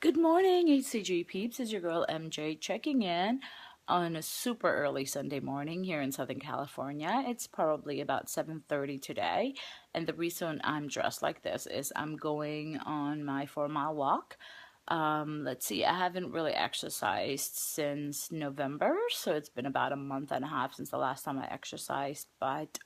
Good morning, HCG peeps. It's your girl MJ checking in on a super early Sunday morning here in Southern California. It's probably about 7:30 today, and the reason I'm dressed like this is I'm going on my 4 mile walk. Let's see, I haven't really exercised since November, so it's been about a month and a half since the last time I exercised, but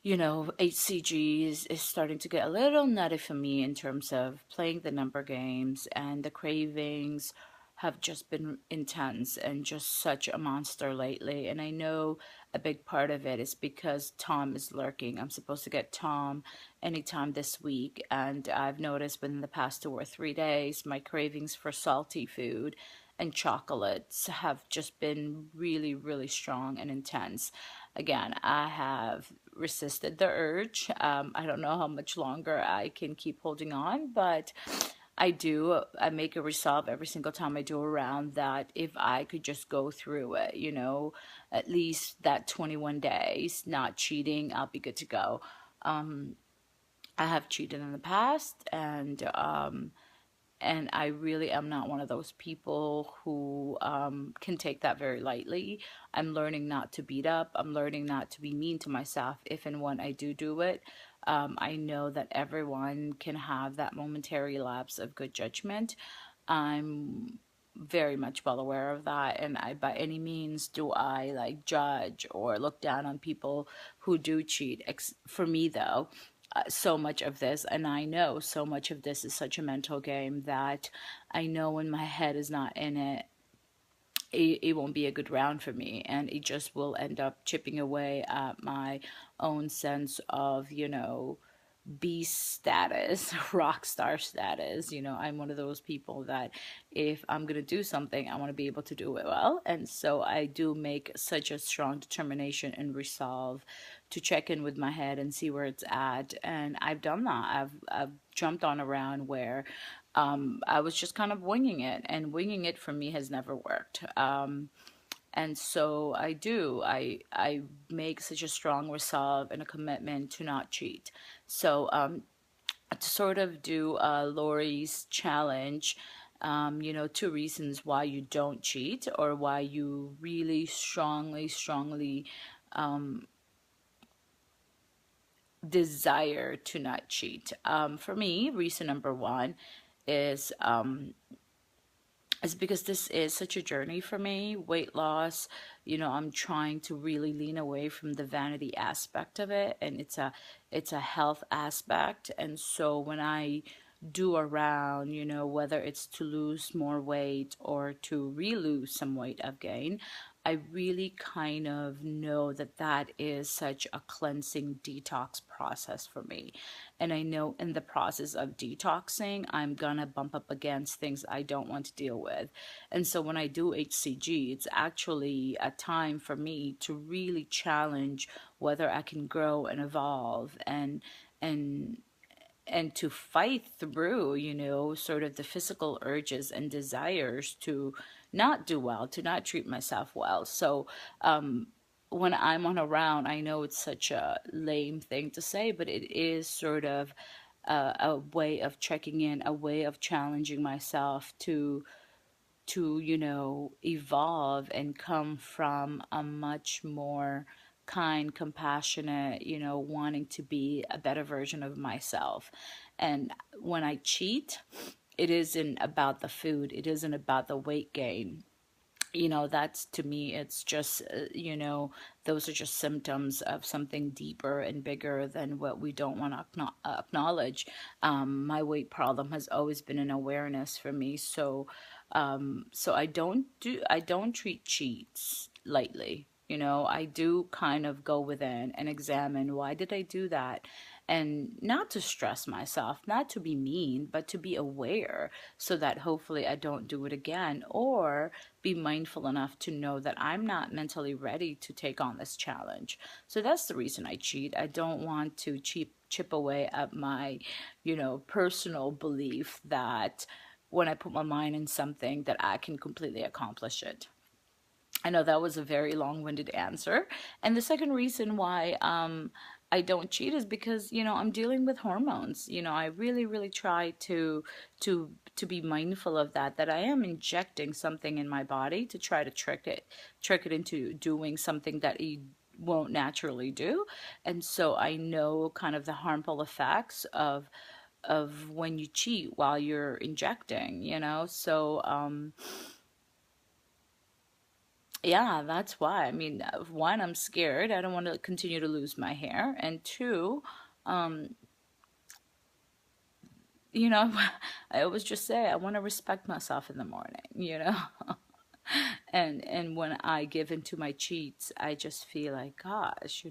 HCG is starting to get a little nutty for me in terms of playing the number games, and the cravings have just been intense and just such a monster lately. And I know a big part of it is because Tom is lurking. I'm supposed to get Tom anytime this week, and I've noticed within the past 2 or 3 days, my cravings for salty food and chocolates have just been really, really strong and intense. Again, I have resisted the urge. I don't know how much longer I can keep holding on, but I do. I make a resolve every single time I do a round that if I could just go through it, at least that 21 days, not cheating, I'll be good to go. Um, I have cheated in the past, and I really am not one of those people who can take that very lightly. I'm learning not to beat up. I'm learning not to be mean to myself if and when I do it. I know that everyone can have that momentary lapse of good judgment. I'm very much well aware of that, and I by any means do I like judge or look down on people who do cheat. For me though, so much of this, and I know so much of this is such a mental game that I know when my head is not in it, it won't be a good round for me, and it just will end up chipping away at my own sense of, beast status, rock star status. I'm one of those people that if I'm going to do something, I want to be able to do it well. And so I do make such a strong determination and resolve to check in with my head and see where it's at. And I've done that. I've jumped on around where I was just kind of winging it, and winging it for me has never worked. And so I do. I make such a strong resolve and a commitment to not cheat. So to sort of do Lori's challenge, 2 reasons why you don't cheat or why you really strongly desire to not cheat. For me, reason number one is because this is such a journey for me. Weight loss, I'm trying to really lean away from the vanity aspect of it, and it's a health aspect. And so when I do around, whether it's to lose more weight or to re-lose some weight I've gained, I really kind of know that that is such a cleansing detox process for me. And I know in the process of detoxing, I'm gonna bump up against things I don't want to deal with. And so when I do HCG, it's actually a time for me to really challenge whether I can grow and evolve and and to fight through, sort of the physical urges and desires to not do well, to not treat myself well. So, when I'm on a round, I know it's such a lame thing to say, but it is sort of a way of checking in, a way of challenging myself to evolve and come from a much more kind, compassionate, wanting to be a better version of myself. And when I cheat, it isn't about the food, it isn't about the weight gain. That's to me, it's just, those are just symptoms of something deeper and bigger than what we don't want to acknowledge. My weight problem has always been an awareness for me. So I don't treat cheats lightly. I do kind of go within and examine why did I do that, and not to stress myself, not to be mean, but to be aware so that hopefully I don't do it again, or be mindful enough to know that I'm not mentally ready to take on this challenge. So that's the reason I cheat. I don't want to chip away at my, personal belief that when I put my mind in something that I can completely accomplish it. I know that was a very long-winded answer. And the second reason why I don't cheat is because, I'm dealing with hormones. I really, really try to be mindful of that I am injecting something in my body to try to trick it into doing something that it won't naturally do. And so I know kind of the harmful effects of when you cheat while you're injecting. So yeah, that's why. I mean, one, I'm scared. I don't want to continue to lose my hair. And two, um, you know, I always just say I want to respect myself in the morning. And when I give into my cheats, I just feel like, gosh,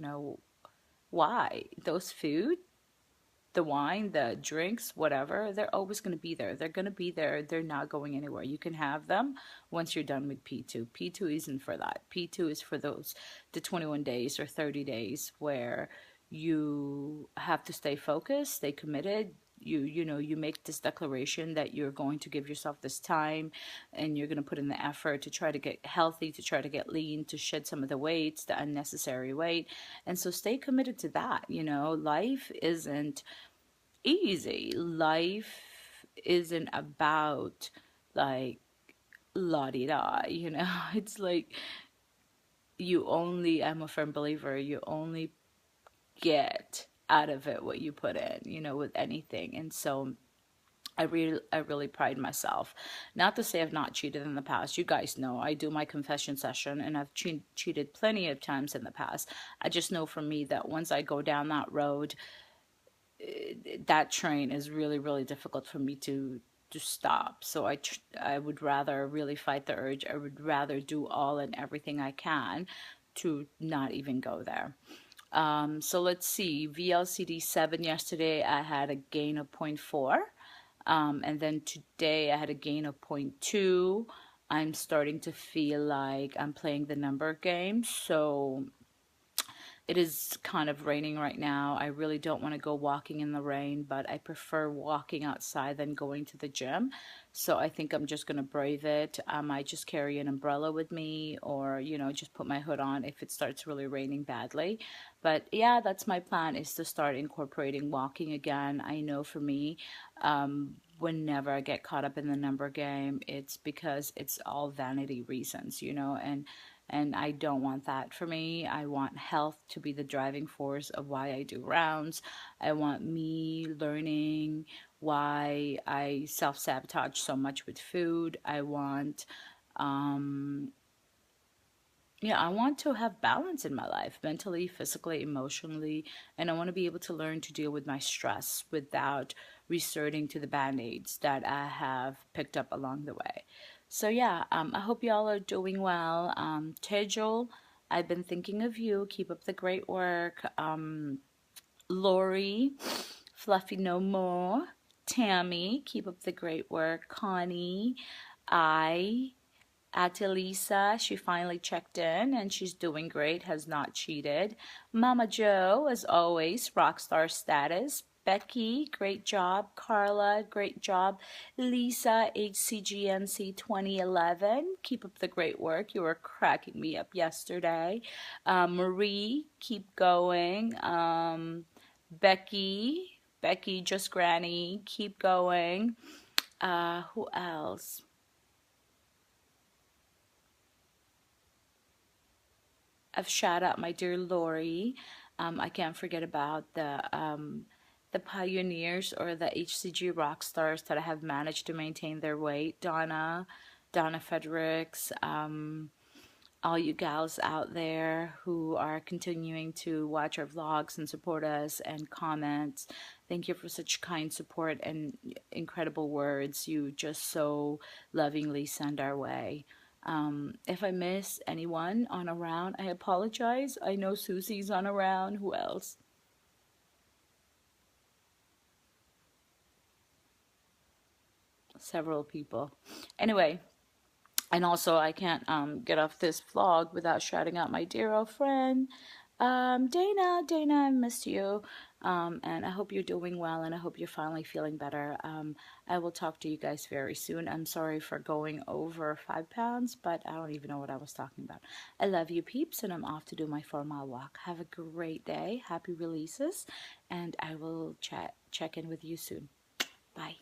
why? Those food, the wine, the drinks, whatever, they're always going to be there. They're going to be there. They're not going anywhere. You can have them once you're done with P2. P2 isn't for that. P2 is for the 21 days or 30 days where you have to stay focused, stay committed. You make this declaration that you're going to give yourself this time and you're going to put in the effort to try to get healthy, to try to get lean, to shed some of the weights, the unnecessary weight. And so stay committed to that. Life isn't easy. Life isn't about like la di da. It's like I'm a firm believer, you only get out of it what you put in, with anything. And so I really pride myself. Not to say I've not cheated in the past. You guys know I do my confession session and I've cheated plenty of times in the past. I just know for me that once I go down that road, that train is really, really difficult for me to stop. So I would rather really fight the urge. I would rather do all and everything I can to not even go there. So let's see. VLCD7 yesterday, I had a gain of zero point 0.4. And then today I had a gain of zero point 0.2. I'm starting to feel like I'm playing the number game. So it is kind of raining right now. I really don't want to go walking in the rain, but I prefer walking outside than going to the gym. So I think I'm just going to brave it. I might just carry an umbrella with me or, just put my hood on if it starts really raining badly. But yeah, that's my plan, is to start incorporating walking again. I know for me, whenever I get caught up in the number game, it's because it's all vanity reasons, and I don't want that for me. I want health to be the driving force of why I do rounds. I want me learning why I self sabotage so much with food. Um, I want to have balance in my life, mentally, physically, emotionally, and I want to be able to learn to deal with my stress without resorting to the band-aids that I have picked up along the way. So yeah, I hope y'all are doing well. Tejol, I've been thinking of you. Keep up the great work. Lori, Fluffy No More. Tammy, keep up the great work. Connie, I. Atalisa, she finally checked in and she's doing great, has not cheated. Mama Joe, as always, rock star status. Becky, great job. Carla, great job. Lisa, HCGNC 2011, keep up the great work. You were cracking me up yesterday. Marie, keep going. Becky, just granny, keep going. Who else? I've shout out my dear Lori. I can't forget about the pioneers or the HCG rock stars that have managed to maintain their weight. Donna Fredericks, all you gals out there who are continuing to watch our vlogs and support us and comment. Thank you for such kind support and incredible words you just so lovingly send our way. If I miss anyone on around, I apologize. I know Susie's on around. Who else? Several people. Anyway, and also I can't get off this vlog without shouting out my dear old friend, Dana. I missed you. And I hope you're doing well, and I hope you're finally feeling better. I will talk to you guys very soon. I'm sorry for going over 5 pounds, but I don't even know what I was talking about. I love you, peeps, and I'm off to do my 4 mile walk. Have a great day. Happy releases, and I will check in with you soon. Bye.